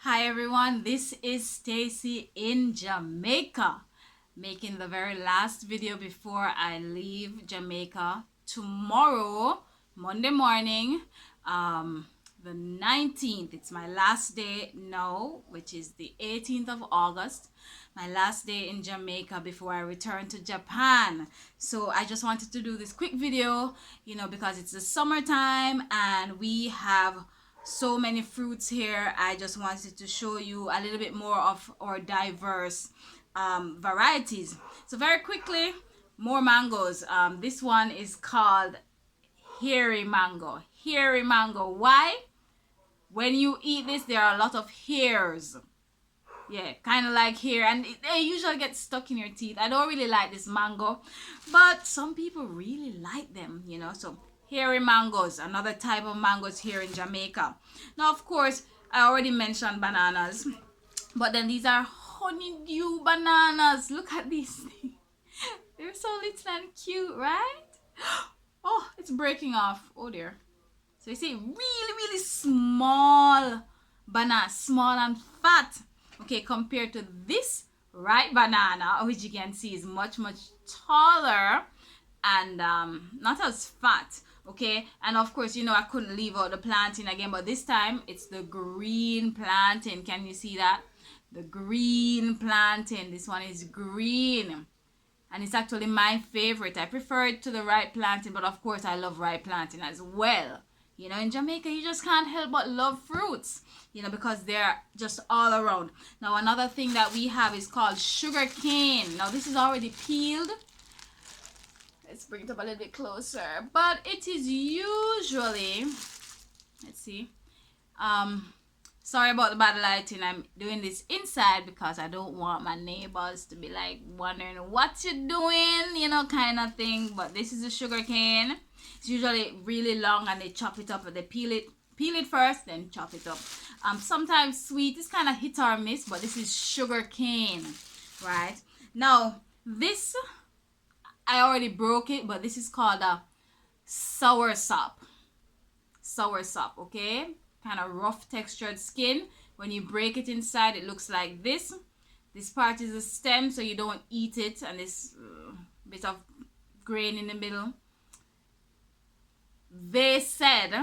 Hi everyone, this is Stacy in Jamaica, making the very last video before I leave Jamaica tomorrow, Monday morning, the 19th. It's my last day now, which is the 18th of August, my last day in Jamaica before I return to Japan. So I just wanted to do this quick video, because it's the summertime and we have so many fruits here. I just wanted to show you a little bit more of our diverse varieties. So very quickly, more mangoes. This one is called hairy mango. Hairy mango. Why? When you eat this, there are a lot of hairs. Yeah, kind of like hair, and they usually get stuck in your teeth. I don't really like this mango, but some people really like them, so hairy mangoes, another type of mangoes here in Jamaica. Now, of course, I already mentioned bananas, but then these are honeydew bananas. Look at these. They're so little and cute, right? Oh, it's breaking off. Oh dear. So you see, really small banana, small and fat. Okay, compared to this ripe banana, which you can see is much taller and not as fat. Okay, and of course, I couldn't leave out the plantain again, but this time it's the green plantain. Can you see that? The green plantain. This one is green, and it's actually my favorite. I prefer it to the ripe plantain, but of course I love ripe plantain as well. In Jamaica, you just can't help but love fruits, because they're just all around. Now, another thing that we have is called sugar cane. Now, this is already peeled. Let's bring it up a little bit closer. But it is usually, let's see. Sorry about the bad lighting. I'm doing this inside because I don't want my neighbors to be like wondering what you're doing, kind of thing. But this is a sugar cane. It's usually really long, and they chop it up, and they peel it first, then chop it up. Sometimes sweet is kind of hit or miss, but this is sugar cane, right? Now, this, I already broke it, but this is called a soursop. Soursop, okay? Kind of rough textured skin. When you break it inside, it looks like this. This part is a stem, so you don't eat it, and this bit of grain in the middle. They said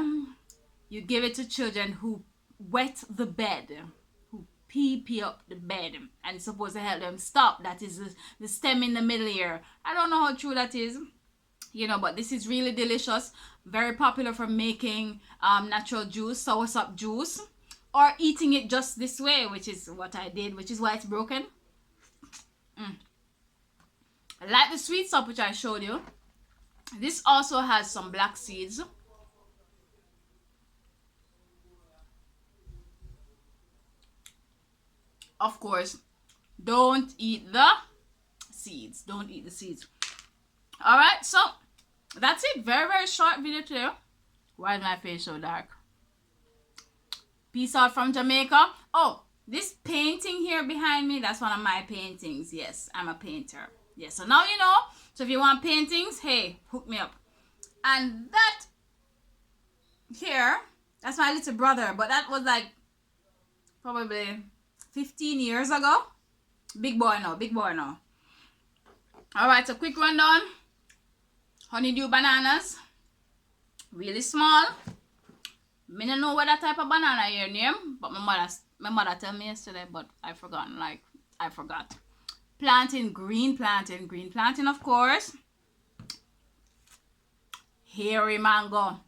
you give it to children who wet the bed, who pee up the bed, and it's supposed to help them stop. That is the stem in the middle here. I don't know how true that is, but this is really delicious. Very popular for making natural juice, soursop juice, or eating it just this way, which is what I did, which is why it's broken. I like the sweet sop, which I showed you. This also has some black seeds. Of course, don't eat the seeds. Don't eat the seeds. Alright, so that's it. Very short video today. Why is my face so dark? Peace out from Jamaica. Oh, this painting here behind me, that's one of my paintings. Yes, I'm a painter. Yes, so now you know. So if you want paintings, hey, hook me up. And that here, that's my little brother, but that was like probably 15 years ago. Big boy now. Alright, so quick rundown. Honeydew bananas. Really small. I don't know what that type of banana here name, but my mother told me yesterday, but I forgot. Plantain, green plantain, of course. Hairy mango.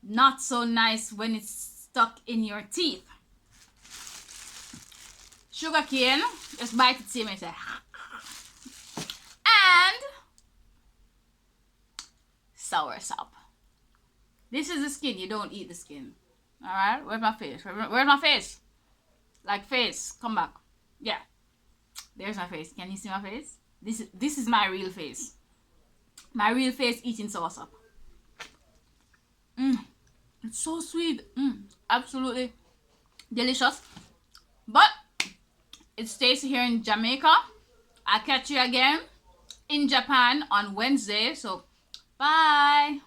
Not so nice when it's stuck in your teeth. Sugar cane. Just bite it, see me say. And soursop. This is the skin. You don't eat the skin. Alright? Where's my face? Where's my face? Like face. Come back. Yeah. There's my face. Can you see my face? This is my real face. My real face eating soursop. It's so sweet. Absolutely delicious. But it stays here in Jamaica. I'll catch you again in Japan on Wednesday. So bye.